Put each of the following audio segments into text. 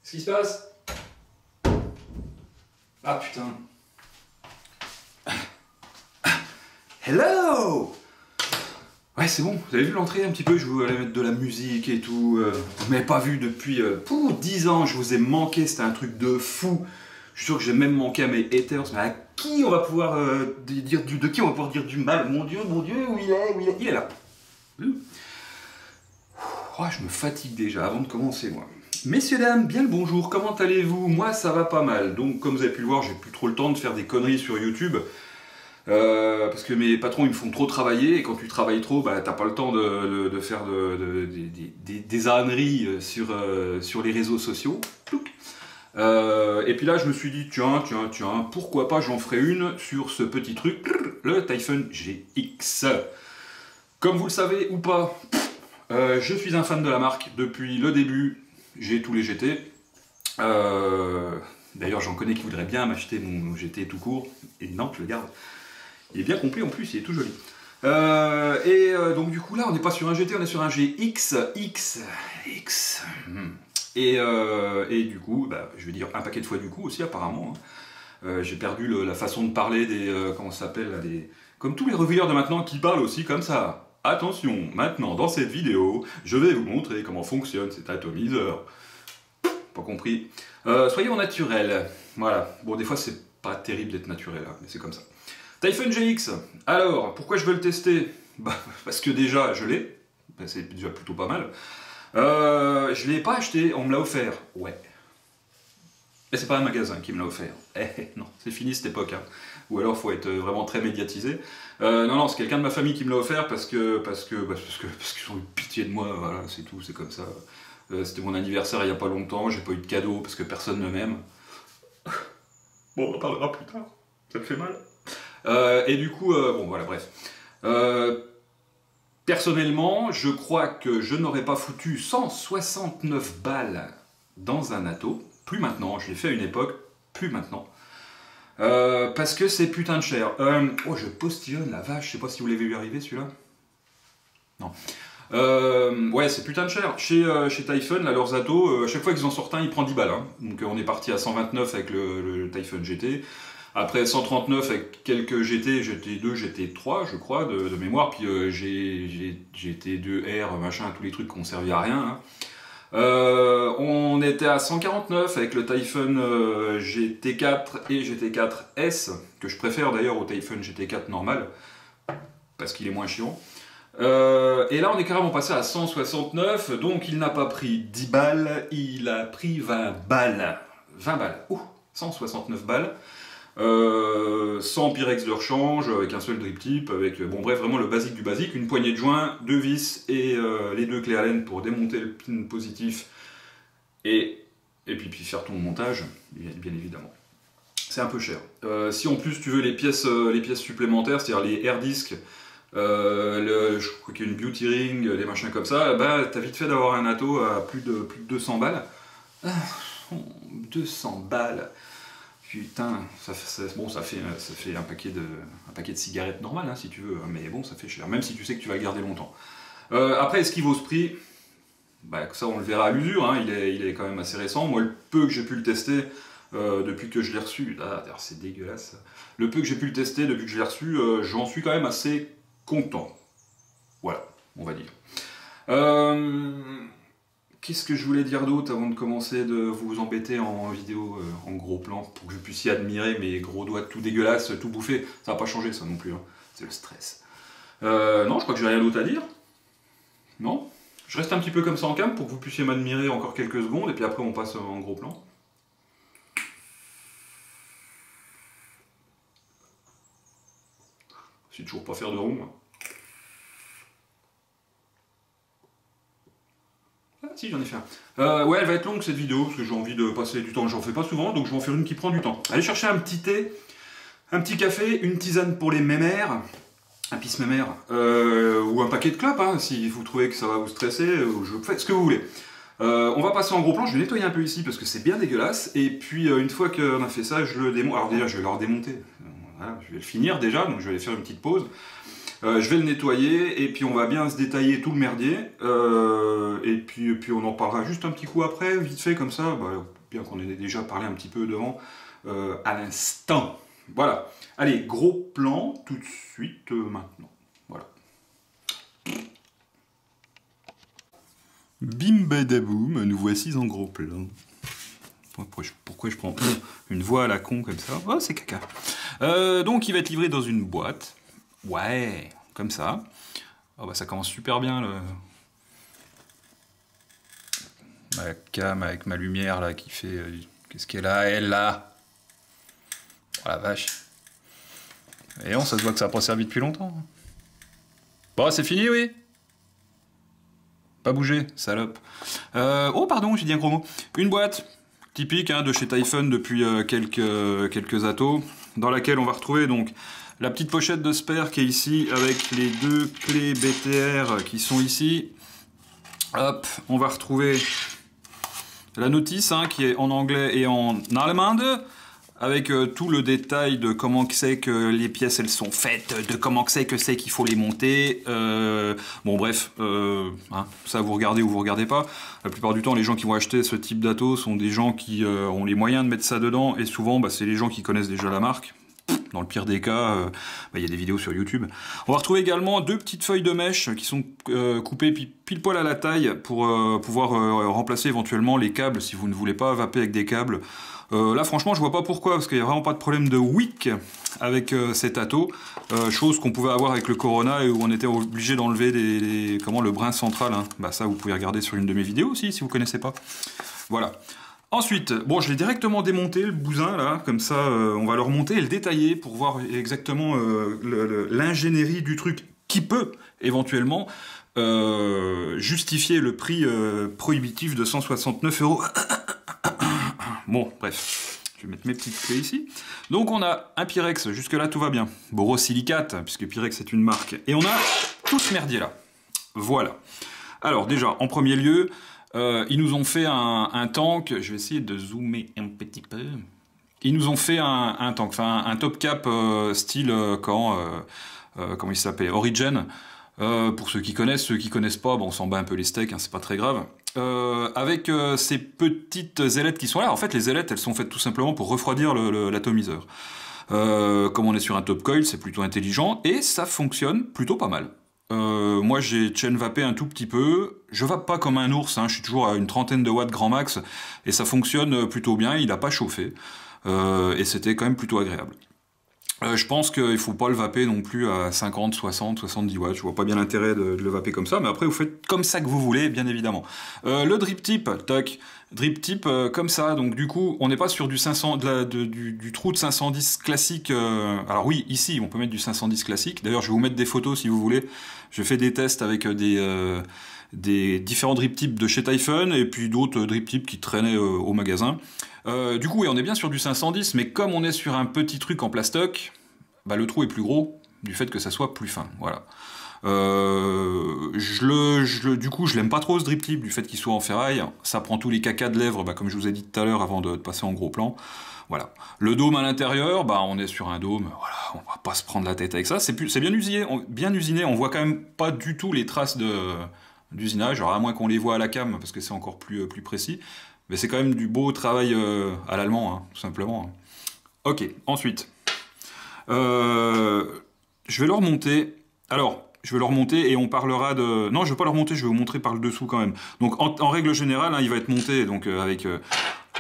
Qu'est-ce qui se passe? Ah putain. Hello! Ouais, c'est bon, vous avez vu l'entrée un petit peu, je voulais mettre de la musique et tout. Vous m'avez pas vu depuis 10 ans, je vous ai manqué, c'était un truc de fou. Je suis sûr que j'ai même manqué à mes haters, mais à qui on va pouvoir dire de qui on va pouvoir dire du mal? Mon Dieu, où il est? Il est là. Oh, je me fatigue déjà avant de commencer, moi. Messieurs, dames, bien le bonjour, comment allez-vous? Moi, ça va pas mal. Donc, comme vous avez pu le voir, j'ai plus trop le temps de faire des conneries sur YouTube. Parce que mes patrons ils me font trop travailler et quand tu travailles trop, bah, t'as pas le temps de faire des âneries sur les réseaux sociaux. Et puis là je me suis dit tiens, pourquoi pas j'en ferai une sur ce petit truc, le Typhon GX. Comme vous le savez ou pas, je suis un fan de la marque depuis le début, j'ai tous les GT. D'ailleurs j'en connais qui voudraient bien m'acheter mon GT tout court, et non, je le garde. Il est bien complet en plus, il est tout joli. Donc du coup là, on n'est pas sur un GT, on est sur un GX. Et du coup, bah, je vais dire un paquet de fois du coup aussi apparemment. Hein. J'ai perdu la façon de parler des... comment ça s'appelle là, comme tous les reviewers de maintenant qui parlent aussi comme ça. Attention, maintenant dans cette vidéo, je vais vous montrer comment fonctionne cet atomiseur. Pas compris. Soyez au naturel. Voilà. Bon, des fois c'est pas terrible d'être naturel, hein, mais c'est comme ça. Typhon GX, alors, pourquoi je veux le tester? Bah, parce que déjà, je l'ai, c'est déjà plutôt pas mal. Je ne l'ai pas acheté, on me l'a offert, ouais. Et c'est pas un magasin qui me l'a offert. Non, c'est fini cette époque. Hein. Ou alors, il faut être vraiment très médiatisé. Non, c'est quelqu'un de ma famille qui me l'a offert parce qu'ils ont eu pitié de moi, voilà, c'est tout, c'est comme ça. C'était mon anniversaire il n'y a pas longtemps, j'ai pas eu de cadeau parce que personne ne m'aime. Bon, on en parlera plus tard, ça me fait mal. Et du coup, bon voilà, bref. Personnellement, je crois que je n'aurais pas foutu 169 balles dans un atto. Plus maintenant, je l'ai fait à une époque, plus maintenant. Parce que c'est putain de cher. Oh, je postillonne, la vache, je sais pas si vous l'avez vu arriver celui-là. Non. Ouais, c'est putain de cher. Chez Typhon, là, leurs attos, à chaque fois qu'ils en sortent un, ils prennent 10 balles. Hein. Donc on est parti à 129 avec le Typhon GT. Après 139 avec quelques GT, GT2, GT3 je crois de mémoire, puis GT2R, machin, tous les trucs qui n'ont servi à rien. Hein. On était à 149 avec le Typhon GT4 et GT4S, que je préfère d'ailleurs au Typhon GT4 normal, parce qu'il est moins chiant. Et là on est carrément passé à 169, donc il n'a pas pris 10 balles, il a pris 20 balles. 20 balles, ouh, 169 balles. Sans Pyrex de rechange, avec un seul drip tip, avec, bon bref, vraiment le basique du basique, une poignée de joint, 2 vis et les 2 clés Allen pour démonter le pin positif et puis faire ton montage, bien évidemment. C'est un peu cher. Si en plus tu veux les pièces supplémentaires, c'est-à-dire les air discs, je crois qu'il y a une beauty ring, les machins comme ça, bah t'as vite fait d'avoir un atto à plus de 200 balles. 200 balles. Putain, ça fait un paquet de cigarettes normales, hein, si tu veux, mais bon, ça fait cher, même si tu sais que tu vas le garder longtemps. Après, est-ce qu'il vaut ce prix? Bah, ça, on le verra à l'usure, hein, il est quand même assez récent. Moi, le peu que j'ai pu le tester depuis que je l'ai reçu, c'est dégueulasse. Le peu que j'ai pu le tester depuis que je l'ai reçu, j'en suis quand même assez content. Voilà, on va dire. Qu'est-ce que je voulais dire d'autre avant de commencer de vous embêter en vidéo, en gros plan, pour que vous puissiez admirer mes gros doigts tout dégueulasses, tout bouffés. Ça va pas changer ça non plus, hein. C'est le stress. Non, je crois que j'ai rien d'autre à dire. Non? Je reste un petit peu comme ça en cam pour que vous puissiez m'admirer encore quelques secondes, et puis après on passe en gros plan. C'est toujours pas faire de rond. Hein. Si, j'en ai fait un. Ouais, elle va être longue cette vidéo, parce que j'ai envie de passer du temps. J'en fais pas souvent, donc je vais en faire une qui prend du temps. Allez chercher un petit thé, un petit café, une tisane pour les mémères, un pisse mémère, ou un paquet de clopes, hein, si vous trouvez que ça va vous stresser, faites ce que vous voulez. On va passer en gros plan, je vais nettoyer un peu ici, parce que c'est bien dégueulasse, et puis une fois qu'on a fait ça, je le démonte. Alors déjà, je vais le redémonter. Voilà, je vais le finir déjà, donc je vais aller faire une petite pause. Je vais le nettoyer et puis on va bien se détailler tout le merdier et puis on en parlera juste un petit coup après, vite fait comme ça, bah, bien qu'on en ait déjà parlé un petit peu devant à l'instant. Voilà. Allez, gros plan tout de suite maintenant. Voilà. Bim badaboum, nous voici en gros plan. Pourquoi je prends une voix à la con comme ça? Oh, c'est caca. Donc il va être livré dans une boîte. Ouais, comme ça. Oh, bah, ça commence super bien ma cam avec ma lumière là qui fait... Qu'est-ce qu'elle a, elle là? Oh la vache. Et on, ça se voit que ça n'a pas servi depuis longtemps. Bon, c'est fini, oui? Pas bouger, salope. Oh, pardon, j'ai dit un gros mot. Une boîte typique de chez Typhon depuis quelques atos, dans laquelle on va retrouver donc la petite pochette de spare qui est ici, avec les 2 clés BTR qui sont ici. Hop, on va retrouver la notice qui est en anglais et en allemand, avec tout le détail de comment c'est que les pièces elles sont faites, de comment c'est qu'il faut les monter. Bon bref, ça vous regardez ou vous regardez pas. La plupart du temps, les gens qui vont acheter ce type d'atos sont des gens qui ont les moyens de mettre ça dedans, et souvent c'est les gens qui connaissent déjà la marque. Dans le pire des cas, y a des vidéos sur YouTube. On va retrouver également 2 petites feuilles de mèche qui sont coupées pile poil à la taille pour pouvoir remplacer éventuellement les câbles si vous ne voulez pas vaper avec des câbles. Là franchement je vois pas pourquoi, parce qu'il n'y a vraiment pas de problème de wick avec cet ato, chose qu'on pouvait avoir avec le Corona et où on était obligé d'enlever le brin central. Bah ça vous pouvez regarder sur une de mes vidéos aussi si vous connaissez pas. Voilà. Ensuite, bon, je l'ai directement démonté, le bousin, là, comme ça, on va le remonter et le détailler pour voir exactement l'ingénierie du truc qui peut, éventuellement, justifier le prix prohibitif de 169 €. Bon, bref, je vais mettre mes petites clés ici. Donc on a un Pyrex, jusque-là tout va bien. Borosilicate, puisque Pyrex est une marque. Et on a tout ce merdier là. Voilà. Alors déjà, en premier lieu... ils nous ont fait un tank, je vais essayer de zoomer un petit peu. Ils nous ont fait un tank, enfin un top cap style comment il s'appelle, Origin. Pour ceux qui connaissent pas, bon, on s'en bat un peu les steaks, c'est pas très grave. Avec ces petites ailettes qui sont là. En fait, les ailettes, elles sont faites tout simplement pour refroidir l'atomiseur. Comme on est sur un top coil, c'est plutôt intelligent et ça fonctionne plutôt pas mal. Moi j'ai chain vapé un tout petit peu, je vape pas comme un ours, je suis toujours à une 30aine de watts grand max, et ça fonctionne plutôt bien, il n'a pas chauffé, et c'était quand même plutôt agréable. Je pense qu'il faut pas le vaper non plus à 50, 60, 70 watts, je vois pas bien l'intérêt de le vaper comme ça, mais après vous faites comme ça que vous voulez, bien évidemment. Le drip tip, toc, drip tip comme ça, donc du coup on n'est pas sur du 500, du trou de 510 classique, alors oui, ici on peut mettre du 510 classique, d'ailleurs je vais vous mettre des photos si vous voulez, je fais des tests avec des différents drip tips de chez Typhon, et puis d'autres drip tips qui traînaient au magasin. Du coup, oui, on est bien sur du 510, mais comme on est sur un petit truc en plastoc, bah, le trou est plus gros du fait que ça soit plus fin. Voilà. Du coup, je l'aime pas trop ce drip tip du fait qu'il soit en ferraille. Ça prend tous les cacas de lèvres, comme je vous ai dit tout à l'heure avant de passer en gros plan. Voilà. Le dôme à l'intérieur, on est sur un dôme. Voilà, on va pas se prendre la tête avec ça. C'est bien usiné. On voit quand même pas du tout les traces d'usinage. Alors à moins qu'on les voit à la cam, parce que c'est encore plus précis. Mais c'est quand même du beau travail à l'allemand, tout simplement. Ok, ensuite. Je vais le remonter. Alors, je vais le remonter et on parlera de... Non, je vais pas le remonter, je vais vous montrer par le dessous quand même. Donc, en règle générale, il va être monté donc, avec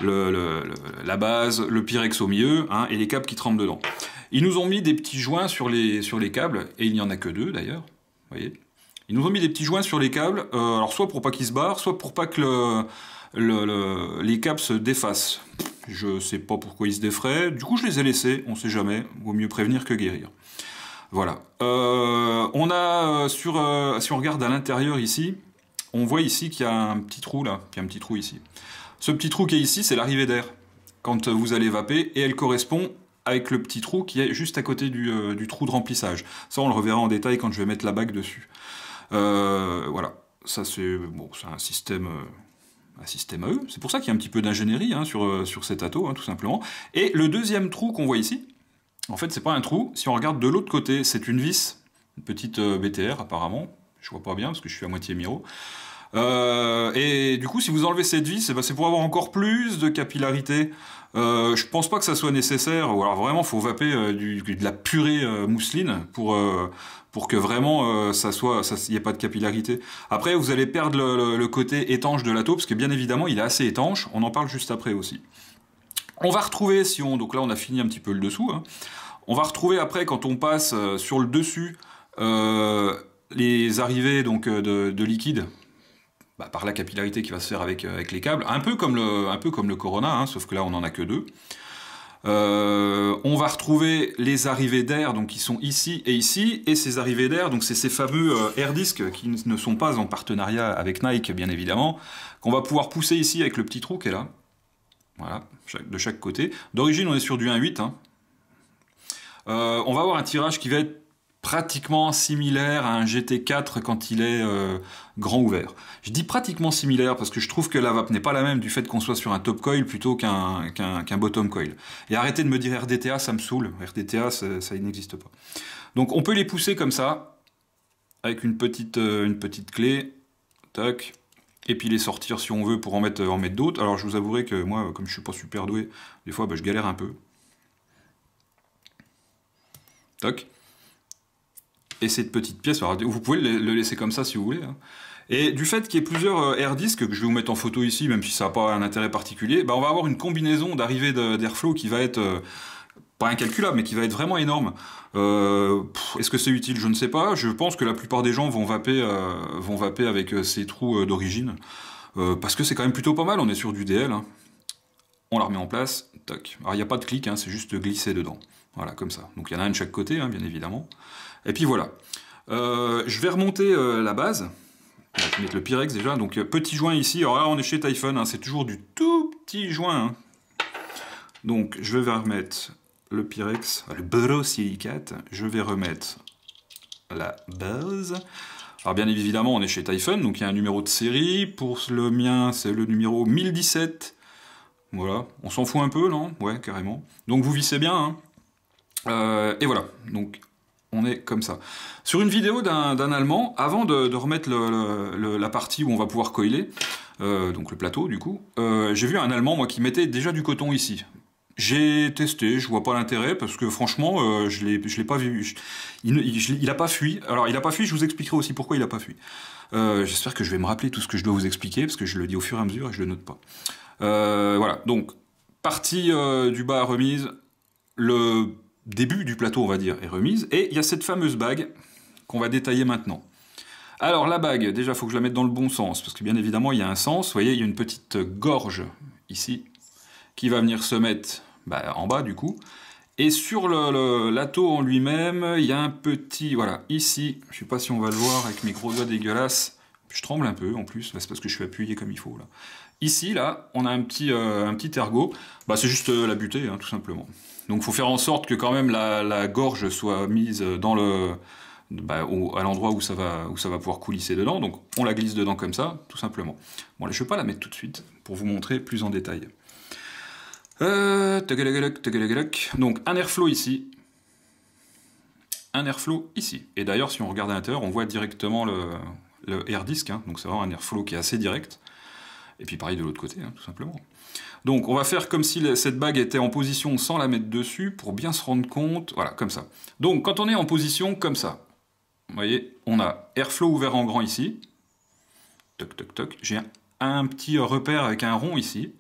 la base, le Pyrex au milieu, et les câbles qui trempent dedans. Ils nous ont mis des petits joints sur les câbles, et il n'y en a que 2 d'ailleurs. Vous voyez ? Ils nous ont mis des petits joints sur les câbles, alors soit pour pas qu'ils se barrent, soit pour pas que les câbles se défacent. Je sais pas pourquoi ils se défraient, du coup je les ai laissés, on sait jamais, vaut mieux prévenir que guérir. Voilà. On a, si on regarde à l'intérieur ici, on voit ici qu'il y a un petit trou là, qu'il y a un petit trou ici. Ce petit trou qui est ici, c'est l'arrivée d'air, quand vous allez vaper, et elle correspond avec le petit trou qui est juste à côté du trou de remplissage. Ça on le reverra en détail quand je vais mettre la bague dessus. Voilà, ça c'est un système à eux. C'est pour ça qu'il y a un petit peu d'ingénierie sur cet ato, tout simplement. Et le deuxième trou qu'on voit ici, en fait c'est pas un trou, si on regarde de l'autre côté, c'est une vis, une petite BTR apparemment, je vois pas bien parce que je suis à moitié miro. Et du coup, si vous enlevez cette vis, c'est pour avoir encore plus de capillarité. Je pense pas que ça soit nécessaire, ou alors vraiment, faut vaper de la purée mousseline pour que vraiment il n'y ait pas de capillarité. Après, vous allez perdre le côté étanche de la taupe, parce que bien évidemment, il est assez étanche. On en parle juste après aussi. On va retrouver, donc là, on a fini un petit peu le dessous. Hein. On va retrouver après, quand on passe sur le dessus, les arrivées donc de liquide. Par la capillarité qui va se faire avec les câbles, un peu comme le Corona, hein, sauf que là on n'en a que 2. On va retrouver les arrivées d'air, donc qui sont ici, et ces arrivées d'air, donc c'est ces fameux air discs qui ne sont pas en partenariat avec Nike, bien évidemment, qu'on va pouvoir pousser ici avec le petit trou qui est là, voilà, de chaque côté. D'origine on est sur du 1.8, hein. On va avoir un tirage qui va être pratiquement similaire à un GT4 quand il est grand ouvert. Je dis pratiquement similaire parce que je trouve que la vape n'est pas la même du fait qu'on soit sur un top coil plutôt qu'un bottom coil. Et arrêtez de me dire RDTA, ça me saoule. RDTA, ça n'existe pas. Donc on peut les pousser comme ça, avec une petite clé, tac, et puis les sortir si on veut pour en mettre d'autres. Alors je vous avouerai que moi, comme je suis pas super doué, des fois je galère un peu. Tac. Et cette petite pièce, alors, vous pouvez le laisser comme ça si vous voulez. Hein. Et du fait qu'il y ait plusieurs air disques, que je vais vous mettre en photo ici, même si ça n'a pas un intérêt particulier, on va avoir une combinaison d'arrivée d'airflow qui va être, pas incalculable, mais qui va être vraiment énorme. Est-ce que c'est utile? Je ne sais pas. Je pense que la plupart des gens vont vaper avec ces trous d'origine. Parce que c'est quand même plutôt pas mal, on est sur du DL. Hein. On la remet en place, tac. Alors il n'y a pas de clic, hein, c'est juste glisser dedans. Voilà, comme ça. Donc il y en a un de chaque côté, hein, bien évidemment. Et puis voilà. Je vais remonter la base. On va mettre le Pyrex déjà. Donc petit joint ici. Alors là on est chez Typhon, hein, c'est toujours du tout petit joint. Hein. Donc je vais remettre le Pyrex, le borosilicate. Je vais remettre la base. Alors bien évidemment on est chez Typhon, donc il y a un numéro de série. Pour le mien c'est le numéro 1017. Voilà, on s'en fout un peu, non? Ouais, carrément. Donc vous vissez bien, hein. Et voilà, donc on est comme ça. Sur une vidéo d'un Allemand, avant de remettre la partie où on va pouvoir coiler, donc le plateau du coup, j'ai vu un Allemand, moi, qui mettait déjà du coton ici. J'ai testé, je vois pas l'intérêt, parce que franchement, je l'ai pas vu. Il a pas fui. Alors, il a pas fui, je vous expliquerai aussi pourquoi il a pas fui. J'espère que je vais me rappeler tout ce que je dois vous expliquer, parce que je le dis au fur et à mesure et je le note pas. Voilà, donc, partie du bas remise, le début du plateau, on va dire, est remise, et il y a cette fameuse bague qu'on va détailler maintenant. Alors, la bague, déjà, il faut que je la mette dans le bon sens, parce que bien évidemment, il y a un sens. Vous voyez, il y a une petite gorge, ici, qui va venir se mettre en bas, du coup. Et sur l'atto en lui-même, il y a un petit, voilà, ici, je sais pas si on va le voir avec mes gros doigts dégueulasses, je tremble un peu, en plus, c'est parce que je suis appuyé comme il faut, là. Ici, là, on a un petit ergot. C'est juste la butée, hein, tout simplement. Donc, il faut faire en sorte que quand même la gorge soit mise dans à l'endroit où ça va pouvoir coulisser dedans. Donc, on la glisse dedans comme ça, tout simplement. Bon, là, je ne vais pas la mettre tout de suite pour vous montrer plus en détail. Donc, un airflow ici. Un airflow ici. Et d'ailleurs, si on regarde à l'intérieur, on voit directement le air disc. Hein, donc, c'est vraiment un airflow qui est assez direct. Et puis pareil de l'autre côté, hein, tout simplement. Donc on va faire comme si cette bague était en position sans la mettre dessus, pour bien se rendre compte, voilà, comme ça. Donc quand on est en position comme ça, vous voyez, on a airflow ouvert en grand ici, toc toc toc, j'ai un petit repère avec un rond ici,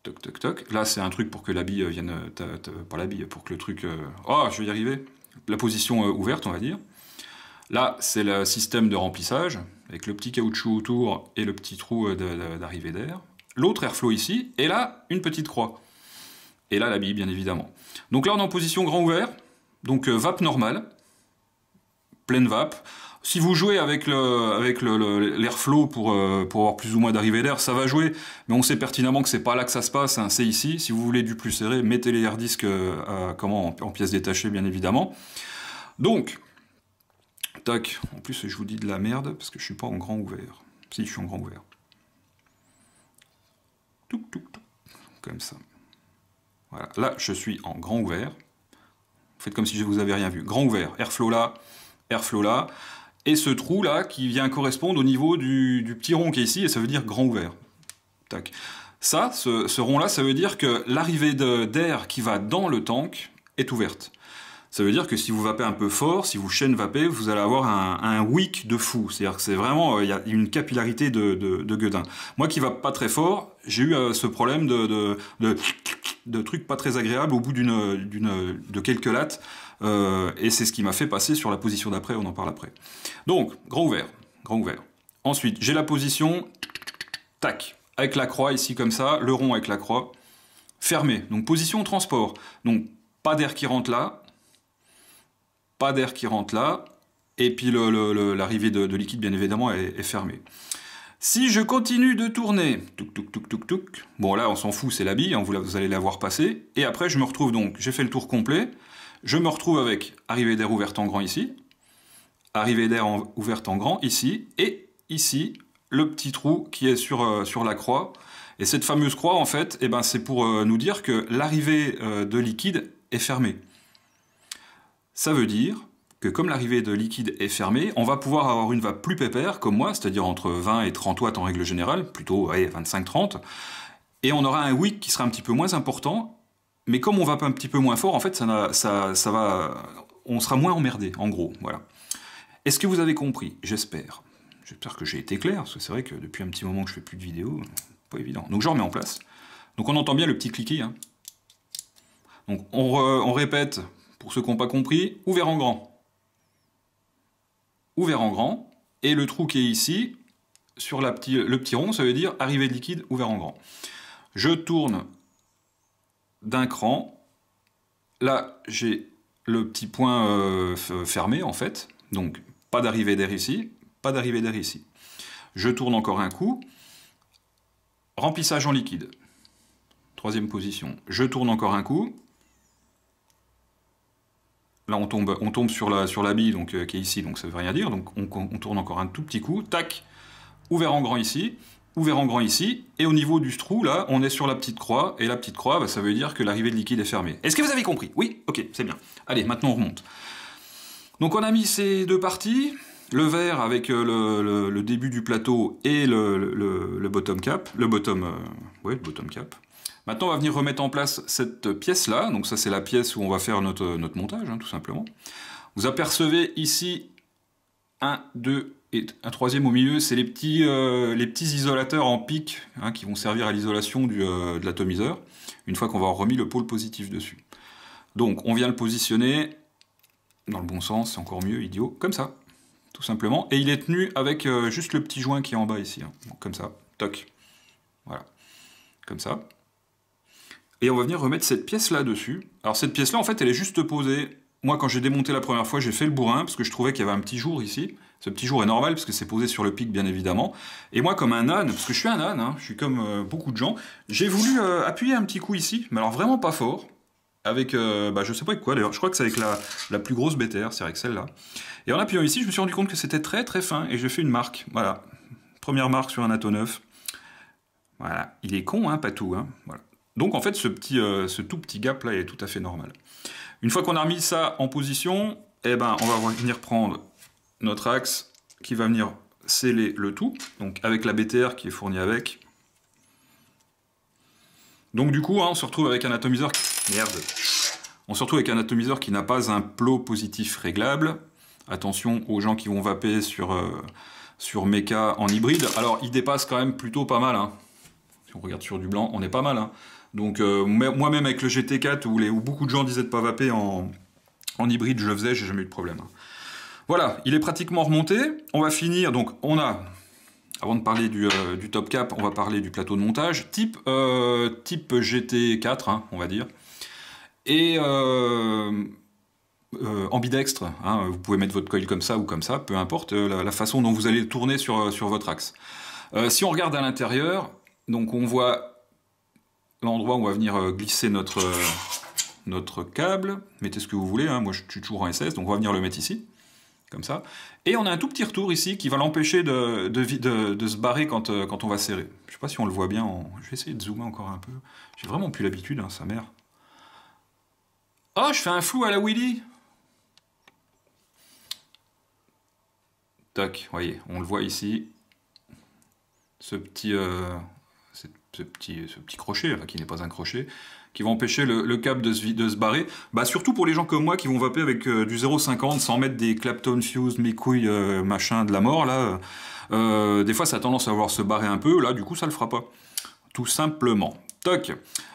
toc toc toc, là c'est un truc pour que la bille vienne, pas la bille, pour que le truc, oh je vais y arriver, la position ouverte on va dire. Là, c'est le système de remplissage, avec le petit caoutchouc autour et le petit trou d'arrivée d'air. L'autre airflow ici, et là, une petite croix. Et là, la bille, bien évidemment. Donc là, on est en position grand ouvert, donc vape normale, pleine vape. Si vous jouez avec l'airflow pour avoir plus ou moins d'arrivée d'air, ça va jouer, mais on sait pertinemment que c'est pas là que ça se passe, hein, c'est ici. Si vous voulez du plus serré, mettez les air disques en pièces détachées, bien évidemment. Donc, tac, en plus je vous dis de la merde parce que je suis pas en grand ouvert. Si, je suis en grand ouvert. Touc, touc, touc. Comme ça. Voilà, là je suis en grand ouvert. Faites comme si je vous avais rien vu. Grand ouvert, airflow là, et ce trou là qui vient correspondre au niveau du petit rond qui est ici, et ça veut dire grand ouvert. Tac. Ça, ce rond là, ça veut dire que l'arrivée d'air qui va dans le tank est ouverte. Ça veut dire que si vous vapez un peu fort, si vous chaîne vapez, vous allez avoir un wick de fou. C'est-à-dire que c'est vraiment, il y a une capillarité de gueudin. Moi qui vape pas très fort, j'ai eu ce problème de trucs pas très agréables au bout de quelques lattes. Et c'est ce qui m'a fait passer sur la position d'après, on en parle après. Donc, grand ouvert, grand ouvert. Ensuite, j'ai la position, tac, avec la croix ici comme ça, le rond avec la croix, fermé. Donc position transport. Donc pas d'air qui rentre là, pas d'air qui rentre là, et puis l'arrivée de liquide, bien évidemment, est fermée. Si je continue de tourner, touc, touc, touc, touc, touc, bon là, on s'en fout, c'est la bille, hein, vous allez la voir passer, et après, je me retrouve donc, j'ai fait le tour complet, je me retrouve avec arrivée d'air ouverte en grand ici, arrivée d'air ouverte en grand ici, et ici, le petit trou qui est sur la croix. Et cette fameuse croix, en fait, eh ben, c'est pour nous dire que l'arrivée de liquide est fermée. Ça veut dire que comme l'arrivée de liquide est fermée, on va pouvoir avoir une vape plus pépère, comme moi, c'est-à-dire entre 20 et 30 watts en règle générale, plutôt ouais, 25-30, et on aura un wick qui sera un petit peu moins important, mais comme on vape un petit peu moins fort, en fait, on sera moins emmerdé, en gros, voilà. Est-ce que vous avez compris? J'espère. J'espère que j'ai été clair, parce que c'est vrai que depuis un petit moment que je fais plus de vidéos, pas évident. Donc je remets en place. Donc on entend bien le petit cliquet. Hein. Donc on répète, pour ceux qui n'ont pas compris, ouvert en grand. Ouvert en grand, et le trou qui est ici, sur le petit rond, ça veut dire arrivée de liquide, ouvert en grand. Je tourne d'un cran. Là, j'ai le petit point fermé, en fait. Donc, pas d'arrivée d'air ici, pas d'arrivée d'air ici. Je tourne encore un coup. Remplissage en liquide. Troisième position. Je tourne encore un coup. Là, on tombe sur la bille donc, qui est ici, donc ça ne veut rien dire. Donc, on tourne encore un tout petit coup. Tac. Ouvert en grand ici. Ouvert en grand ici. Et au niveau du trou, là, on est sur la petite croix. Et la petite croix, bah, ça veut dire que l'arrivée de liquide est fermée. Est-ce que vous avez compris? Oui? Ok, c'est bien. Allez, maintenant on remonte. Donc, on a mis ces deux parties. Le vert avec le début du plateau et le bottom cap. Le bottom cap. Maintenant, on va venir remettre en place cette pièce-là. Donc ça, c'est la pièce où on va faire notre montage, hein, tout simplement. Vous apercevez ici un, deux et un troisième au milieu. C'est les petits isolateurs en pic hein, qui vont servir à l'isolation de l'atomiseur, une fois qu'on va avoir remis le pôle positif dessus. Donc, on vient le positionner dans le bon sens, c'est encore mieux, idiot, comme ça. Tout simplement, et il est tenu avec juste le petit joint qui est en bas ici, hein. Donc, comme ça, toc, voilà, comme ça. Et on va venir remettre cette pièce-là dessus. Alors cette pièce-là, en fait, elle est juste posée. Moi, quand j'ai démonté la première fois, j'ai fait le bourrin, parce que je trouvais qu'il y avait un petit jour ici. Ce petit jour est normal, parce que c'est posé sur le pic, bien évidemment. Et moi, comme un âne, parce que je suis un âne, hein, je suis comme beaucoup de gens, j'ai voulu appuyer un petit coup ici, mais alors vraiment pas fort. Avec, je sais pas avec quoi d'ailleurs, je crois que c'est avec la plus grosse BTR, c'est avec celle-là. Et en appuyant ici, je me suis rendu compte que c'était très très fin, et j'ai fait une marque, voilà. Première marque sur un Atto 9. Voilà, il est con, hein, pas tout, hein, voilà. Donc en fait, ce tout petit gap là est tout à fait normal. Une fois qu'on a remis ça en position, eh ben, on va venir prendre notre axe qui va venir sceller le tout, donc avec la BTR qui est fournie avec. Donc du coup, hein, on se retrouve avec un atomiseur qui n'a pas un plot positif réglable. Attention aux gens qui vont vaper sur Mecha en hybride. Alors, il dépasse quand même plutôt pas mal. Hein. Si on regarde sur du blanc, on est pas mal. Hein. Donc, moi-même avec le GT4, où beaucoup de gens disaient de pas vaper en hybride, je le faisais, j'ai jamais eu de problème. Hein. Voilà, il est pratiquement remonté. On va finir. Donc, on a... Avant de parler du top cap, on va parler du plateau de montage, type GT4, hein, on va dire. Et ambidextre, hein, vous pouvez mettre votre coil comme ça ou comme ça, peu importe la façon dont vous allez tourner sur votre axe. Si on regarde à l'intérieur, donc on voit l'endroit où on va venir glisser notre câble. Mettez ce que vous voulez, hein, moi je suis toujours en SS, donc on va venir le mettre ici. Comme ça. Et on a un tout petit retour ici qui va l'empêcher de se barrer quand on va serrer. Je sais pas si on le voit bien. Je vais essayer de zoomer encore un peu. J'ai vraiment plus l'habitude, hein, sa mère. Oh, je fais un flou à la Willy. Tac, voyez, on le voit ici. Ce petit crochet, enfin, qui n'est pas un crochet, qui va empêcher le câble de se barrer. Bah, surtout pour les gens comme moi qui vont vaper avec du 0,50 sans mettre des Clapton Fuse, mes couilles, machin de la mort, là. Des fois, ça a tendance à vouloir se barrer un peu. Là, du coup, ça le fera pas. Tout simplement. Toc.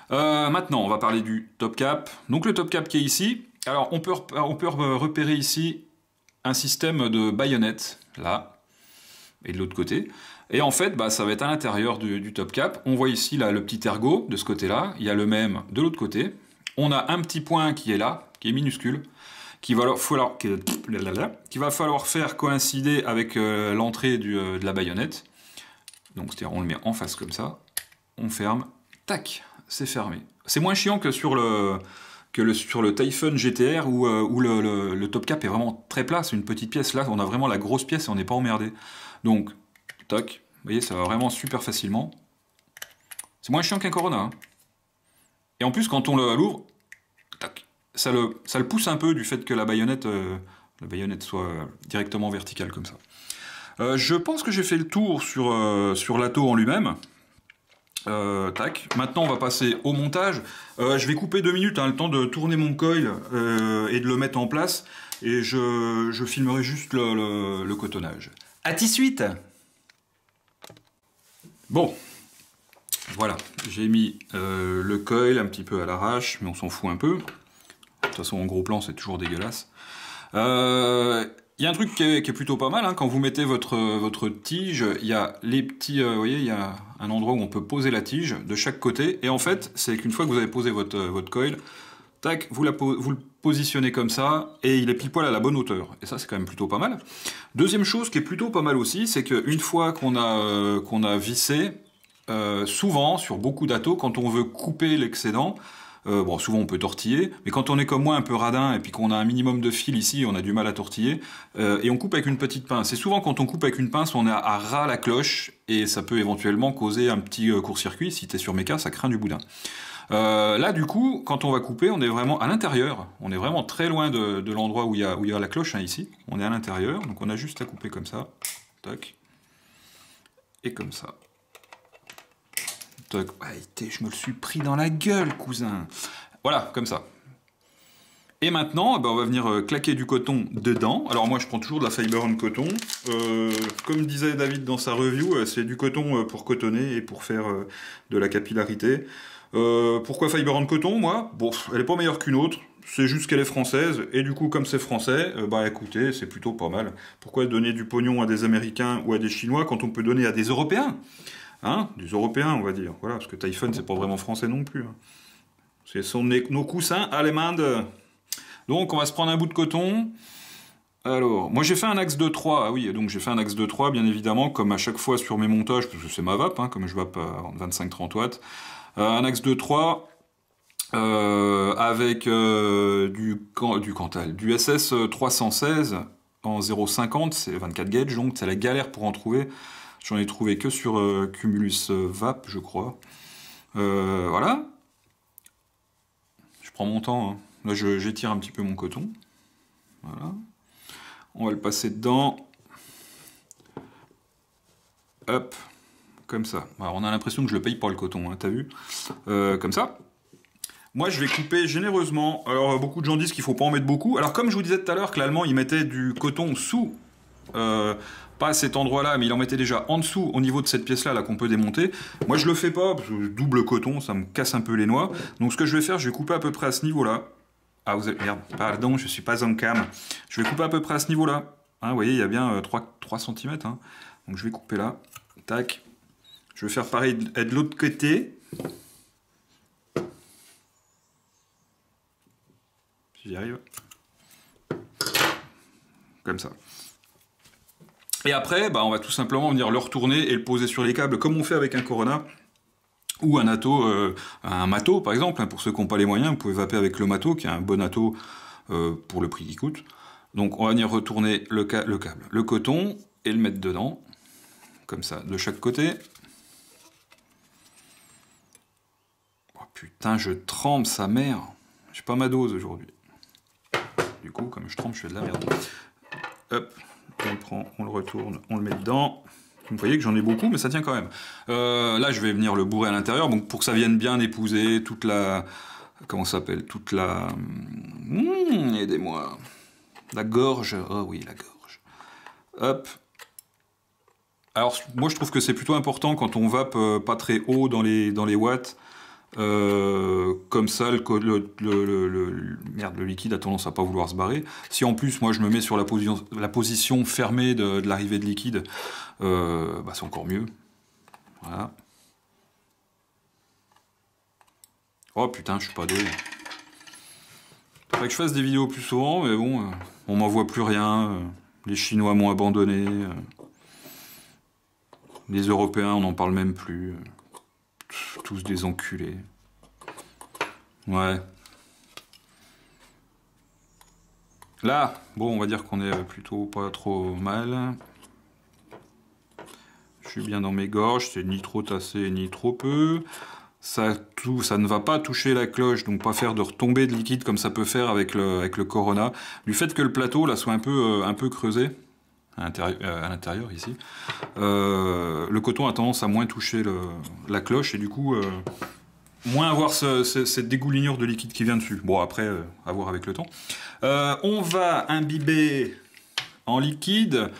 Maintenant, on va parler du top cap. Donc, le top cap qui est ici. Alors, on peut repérer ici un système de baïonnette, là, et de l'autre côté. Et en fait, bah, ça va être à l'intérieur du top cap. On voit ici là, le petit ergot de ce côté-là. Il y a le même de l'autre côté. On a un petit point qui est là, qui est minuscule, qu'il va falloir faire coïncider avec l'entrée de la baïonnette. Donc, c'est-à-dire, on le met en face comme ça. On ferme. Tac, c'est fermé. C'est moins chiant que sur le Typhon GTR où le top cap est vraiment très plat. C'est une petite pièce. Là, on a vraiment la grosse pièce et on n'est pas emmerdé. Donc, toc, vous voyez, ça va vraiment super facilement. C'est moins chiant qu'un Corona. Hein. Et en plus, quand on l'ouvre, tac, ça le pousse un peu du fait que la baïonnette soit directement verticale comme ça. Je pense que j'ai fait le tour sur l'atto en lui-même. Tac. Maintenant, on va passer au montage. Je vais couper 2 minutes, hein, le temps de tourner mon coil et de le mettre en place. Et je filmerai juste le cotonnage. À tout de suite. Bon, voilà, j'ai mis le coil un petit peu à l'arrache, mais on s'en fout un peu. De toute façon, en gros plan, c'est toujours dégueulasse. Il y a un truc qui est plutôt pas mal, hein. Quand vous mettez votre tige, il y a les petits, vous voyez, il y a un endroit où on peut poser la tige de chaque côté. Et en fait, c'est qu'une fois que vous avez posé votre coil, tac, vous le positionnez comme ça, et il est pile poil à la bonne hauteur. Et ça, c'est quand même plutôt pas mal. Deuxième chose qui est plutôt pas mal aussi, c'est qu'une fois qu'on a vissé, souvent, sur beaucoup d'attos, quand on veut couper l'excédent, bon, souvent on peut tortiller, mais quand on est comme moi un peu radin, et puis qu'on a un minimum de fil ici, on a du mal à tortiller, et on coupe avec une petite pince. Et souvent quand on coupe avec une pince, on est à ras la cloche, et ça peut éventuellement causer un petit court-circuit. Si t'es sur méca, ça craint du boudin. Là, du coup, quand on va couper, on est vraiment à l'intérieur. On est vraiment très loin de l'endroit où il y a la cloche, hein, ici. On est à l'intérieur, donc on a juste à couper comme ça. Tac. Et comme ça. Tac. Ah, je me le suis pris dans la gueule, cousin. Voilà, comme ça. Et maintenant, on va venir claquer du coton dedans. Alors moi, je prends toujours de la Fiber On coton. Comme disait David dans sa review, c'est du coton pour cotonner et pour faire de la capillarité. Pourquoi Fiber On coton, moi? Bon, elle est pas meilleure qu'une autre. C'est juste qu'elle est française. Et du coup, comme c'est français, bah écoutez, c'est plutôt pas mal. Pourquoi donner du pognon à des Américains ou à des Chinois quand on peut donner à des Européens? Hein, des Européens, on va dire. Voilà, parce que Typhon, c'est pas vraiment français non plus. Hein. Ce sont nos coussins allemands. Donc, on va se prendre un bout de coton. Alors, moi j'ai fait un axe de 3. Ah oui, donc j'ai fait un axe de 3, bien évidemment, comme à chaque fois sur mes montages, parce que c'est ma vape, hein, comme je vape à 25-30 watts. Un axe de 3 avec du SS 316 en 0,50, c'est 24 gauge, donc c'est la galère pour en trouver. J'en ai trouvé que sur Cumulus Vape, je crois. Voilà. Je prends mon temps. Hein. Là, j'étire un petit peu mon coton. Voilà. On va le passer dedans. Hop. Comme ça. Alors, on a l'impression que je le paye pour le coton, hein, t'as vu? Comme ça. Moi, je vais couper généreusement. Alors, beaucoup de gens disent qu'il ne faut pas en mettre beaucoup. Alors, comme je vous disais tout à l'heure que l'Allemand, il mettait du coton sous... pas à cet endroit-là, mais il en mettait déjà en dessous, au niveau de cette pièce-là, là, qu'on peut démonter. Moi, je le fais pas, parce que double coton, ça me casse un peu les noix. Donc, ce que je vais faire, je vais couper à peu près à ce niveau-là. Ah, vous avez... Merde, pardon, je suis pas en cam. Je vais couper à peu près à ce niveau-là. Hein, vous voyez, il y a bien 3 cm. Hein. Donc, je vais couper là. Tac. Je vais faire pareil de l'autre côté. Si j'y arrive. Comme ça. Et après, bah, on va tout simplement venir le retourner et le poser sur les câbles, comme on fait avec un Corona, ou un atto, un Mato par exemple, hein, pour ceux qui n'ont pas les moyens, vous pouvez vaper avec le Mato, qui est un bon atto pour le prix qu'il coûte. Donc on va venir retourner le câble, le coton, et le mettre dedans, comme ça, de chaque côté. Oh putain, je trempe sa mère. J'ai pas ma dose aujourd'hui. Du coup, comme je trempe, je fais de la merde. Hop. On le prend, on le retourne, on le met dedans. Vous voyez que j'en ai beaucoup, mais ça tient quand même. Là, je vais venir le bourrer à l'intérieur, donc pour que ça vienne bien épouser toute la... Comment ça s'appelle? Toute la... aidez-moi. La gorge. Oh oui, la gorge. Hop. Alors, moi, je trouve que c'est plutôt important quand on vape pas très haut dans les watts. Comme ça, le liquide a tendance à pas vouloir se barrer. Si en plus, moi, je me mets sur la position fermée de l'arrivée de liquide, bah, c'est encore mieux. Voilà. Oh putain, je suis pas doué. Faudrait que je fasse des vidéos plus souvent, mais bon, on m'en voit plus rien. Les Chinois m'ont abandonné. Les Européens, on n'en parle même plus. Tous des enculés. Ouais. Là, bon, on va dire qu'on est plutôt pas trop mal. Je suis bien dans mes gorges, c'est ni trop tassé, ni trop peu. Ça ne va pas toucher la cloche, donc pas faire de retombées de liquide comme ça peut faire avec le Corona. Du fait que le plateau là soit un peu creusé, à l'intérieur ici, le coton a tendance à moins toucher la cloche et du coup moins avoir cette dégoulinure de liquide qui vient dessus. Bon après, à voir avec le temps. On va imbiber en liquide.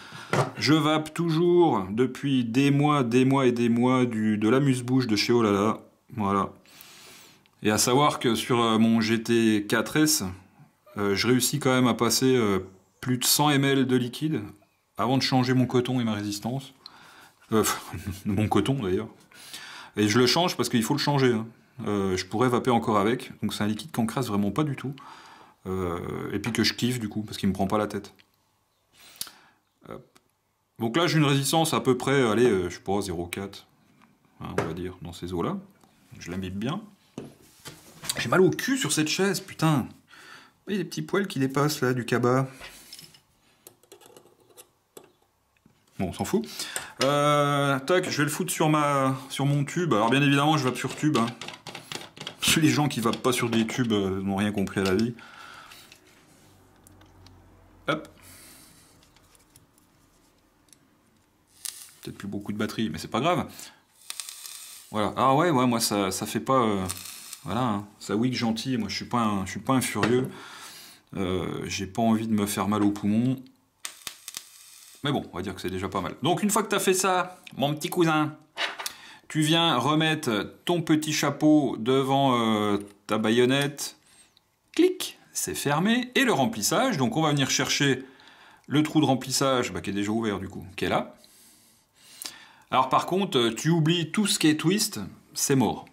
Je vape toujours depuis des mois et des mois de l'amuse-bouche de chez Olala. Voilà. Et à savoir que sur mon GT 4S, je réussis quand même à passer plus de 100 ml de liquide avant de changer mon coton et ma résistance. Mon coton d'ailleurs. Et je le change parce qu'il faut le changer. Hein. Je pourrais vaper encore avec. Donc c'est un liquide qui n'encrasse vraiment pas du tout. Et puis que je kiffe du coup parce qu'il me prend pas la tête. Donc là j'ai une résistance à peu près, allez, je sais pas, 0,4. Hein, on va dire, dans ces eaux-là. Je l'imbibe bien. J'ai mal au cul sur cette chaise, putain. Il y a des petits poils qui dépassent là, du cabas. Bon, on s'en fout. Tac, je vais le foutre sur mon tube. Alors bien évidemment, je vape sur tube. Hein. Les gens qui vapent pas sur des tubes n'ont rien compris à la vie. Hop. Peut-être plus beaucoup de batterie, mais c'est pas grave. Voilà. Ah ouais, moi ça fait pas... voilà, hein. Ça wick gentil, moi je suis pas un furieux. J'ai pas envie de me faire mal aux poumons. Mais bon, on va dire que c'est déjà pas mal. Donc une fois que tu as fait ça, mon petit cousin, tu viens remettre ton petit chapeau devant ta baïonnette. Clic, c'est fermé. Et le remplissage, donc on va venir chercher le trou de remplissage, qui est déjà ouvert du coup, qui est là. Alors par contre, tu oublies tout ce qui est twist, c'est mort.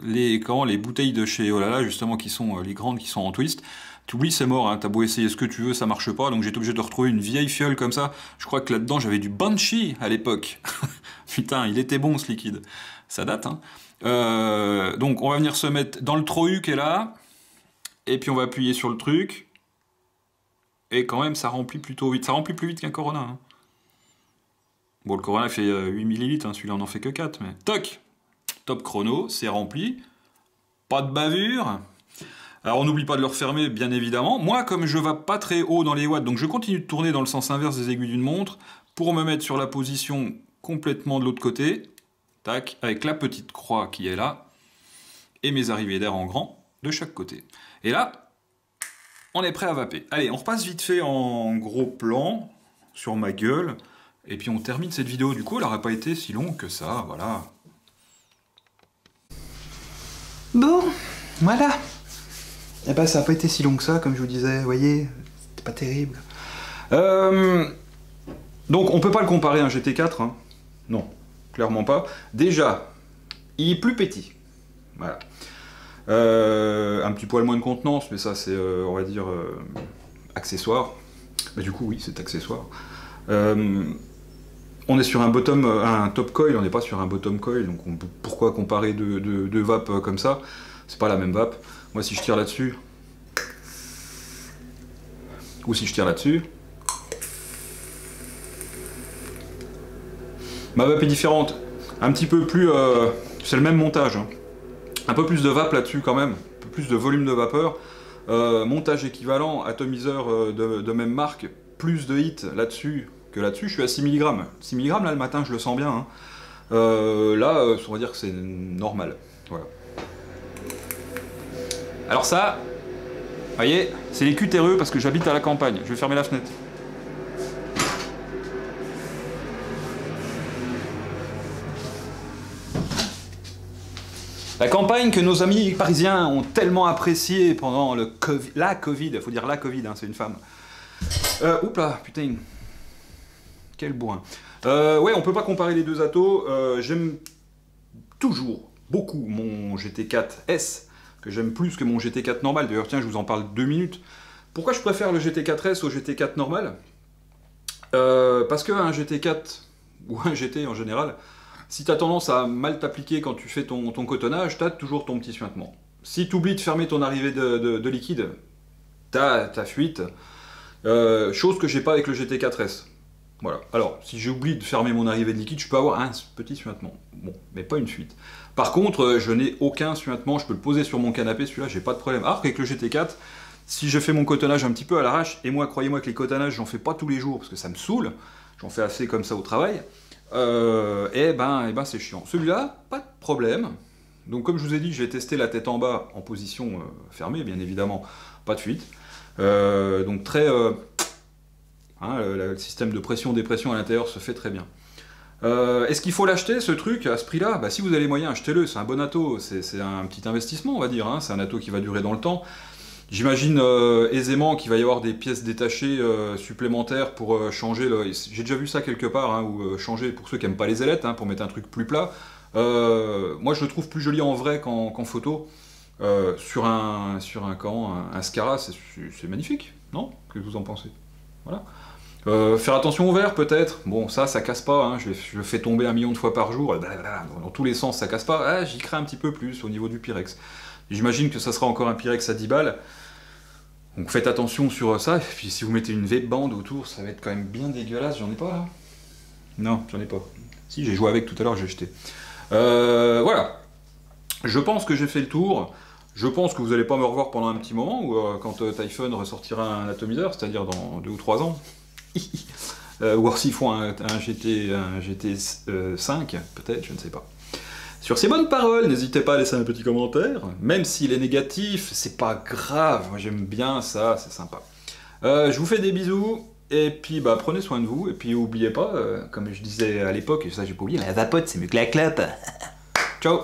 Les bouteilles de chez Olala, justement, qui sont les grandes, qui sont en twist, tu oublies, c'est mort, hein, t'as beau essayer ce que tu veux, ça marche pas, donc j'étais obligé de retrouver une vieille fiole comme ça. Je crois que là-dedans, j'avais du Banshee à l'époque. Putain, il était bon ce liquide. Ça date, hein. Donc on va venir se mettre dans le trou qui est là, et puis on va appuyer sur le truc, et quand même, ça remplit plutôt vite. Ça remplit plus vite qu'un Corona, hein. Bon, le Corona fait 8 ml, hein, celui-là on en fait que 4, mais... Toc! Top chrono, c'est rempli. Pas de bavure. Alors on n'oublie pas de le refermer, bien évidemment. Moi, comme je ne vape pas très haut dans les watts, donc je continue de tourner dans le sens inverse des aiguilles d'une montre, pour me mettre sur la position complètement de l'autre côté. Tac, avec la petite croix qui est là. Et mes arrivées d'air en grand de chaque côté. Et là, on est prêt à vaper. Allez, on repasse vite fait en gros plan sur ma gueule. Et puis on termine cette vidéo, du coup elle n'aurait pas été si longue que ça, voilà. Bon, voilà. Eh ben ça n'a pas été si long que ça, comme je vous disais, vous voyez, c'était pas terrible. Donc on peut pas le comparer à un GT4, hein. Non, clairement pas. Déjà, il est plus petit, voilà. Un petit poil moins de contenance, mais ça c'est, on va dire, accessoire. Bah, du coup oui, c'est accessoire. On est sur un top coil, on n'est pas sur un bottom coil, donc pourquoi comparer deux vapes comme ça? C'est pas la même vape. Moi si je tire là-dessus, ou si je tire là-dessus, ma vape est différente. Un petit peu plus... c'est le même montage. Hein. Un peu plus de vape là-dessus quand même, un peu plus de volume de vapeur. Montage équivalent, atomiseur de même marque, plus de hits là-dessus que là-dessus, je suis à 6 mg. 6 mg là le matin, je le sens bien. Hein. Là, on va dire que c'est normal. Voilà. Alors ça, vous voyez, c'est les cutéreux parce que j'habite à la campagne. Je vais fermer la fenêtre. La campagne que nos amis parisiens ont tellement appréciée pendant la Covid, il faut dire la Covid, hein, c'est une femme. Oups là, putain. Quel bourrin. Ouais, on peut pas comparer les deux atos. J'aime toujours beaucoup mon GT4 S, que j'aime plus que mon GT4 normal. D'ailleurs, tiens, je vous en parle 2 minutes. Pourquoi je préfère le GT4 S au GT4 normal? Parce qu'un GT4, ou un GT en général, si tu as tendance à mal t'appliquer quand tu fais ton cotonnage, tu as toujours ton petit suintement. Si tu oublies de fermer ton arrivée de liquide, tu as ta fuite. Chose que j'ai pas avec le GT4S. Voilà. Alors, si j'oublie de fermer mon arrivée de liquide, je peux avoir un petit suintement. Bon, mais pas une fuite. Par contre, je n'ai aucun suintement, je peux le poser sur mon canapé, celui-là, j'ai pas de problème. Alors qu'avec le GT4, si je fais mon cotonnage un petit peu à l'arrache, et moi, croyez-moi que les cotonnages, j'en fais pas tous les jours, parce que ça me saoule, j'en fais assez comme ça au travail, et ben c'est chiant. Celui-là, pas de problème. Donc comme je vous ai dit, j'ai testé la tête en bas en position fermée, bien évidemment, pas de fuite. Donc très... le système de pression-dépression à l'intérieur se fait très bien. Est-ce qu'il faut l'acheter, ce truc, à ce prix-là? Bah, si vous avez les moyens, achetez-le, c'est un bon ato, c'est un petit investissement, on va dire, hein. C'est un ato qui va durer dans le temps. J'imagine aisément qu'il va y avoir des pièces détachées supplémentaires pour changer le... J'ai déjà vu ça quelque part, hein, ou changer, pour ceux qui n'aiment pas les ailettes, hein, pour mettre un truc plus plat. Moi, je le trouve plus joli en vrai qu'en photo. Sur un Scara, c'est magnifique, non? Qu'est-ce que vous en pensez? Voilà. Faire attention au verre peut-être, bon ça casse pas, hein. Je le fais tomber 1 million de fois par jour, dans tous les sens ça casse pas, j'y crains un petit peu plus au niveau du Pyrex. J'imagine que ça sera encore un Pyrex à 10 balles, donc faites attention sur ça, et puis si vous mettez une vape band autour, ça va être quand même bien dégueulasse, j'en ai pas là? Non, j'en ai pas. Si, j'ai joué avec tout à l'heure, j'ai jeté. Voilà, je pense que j'ai fait le tour. Je pense que vous n'allez pas me revoir pendant un petit moment, ou quand Typhon ressortira un atomiseur, c'est-à-dire dans 2 ou 3 ans. Ou alors s'ils font un GT5, peut-être, je ne sais pas. Sur ces bonnes paroles, n'hésitez pas à laisser un petit commentaire, même s'il est négatif, c'est pas grave, moi j'aime bien ça, c'est sympa. Je vous fais des bisous, et puis bah, prenez soin de vous, et puis n'oubliez pas, comme je disais à l'époque, et ça j'ai pas oublié, la vapote c'est mieux que la clope. Ciao.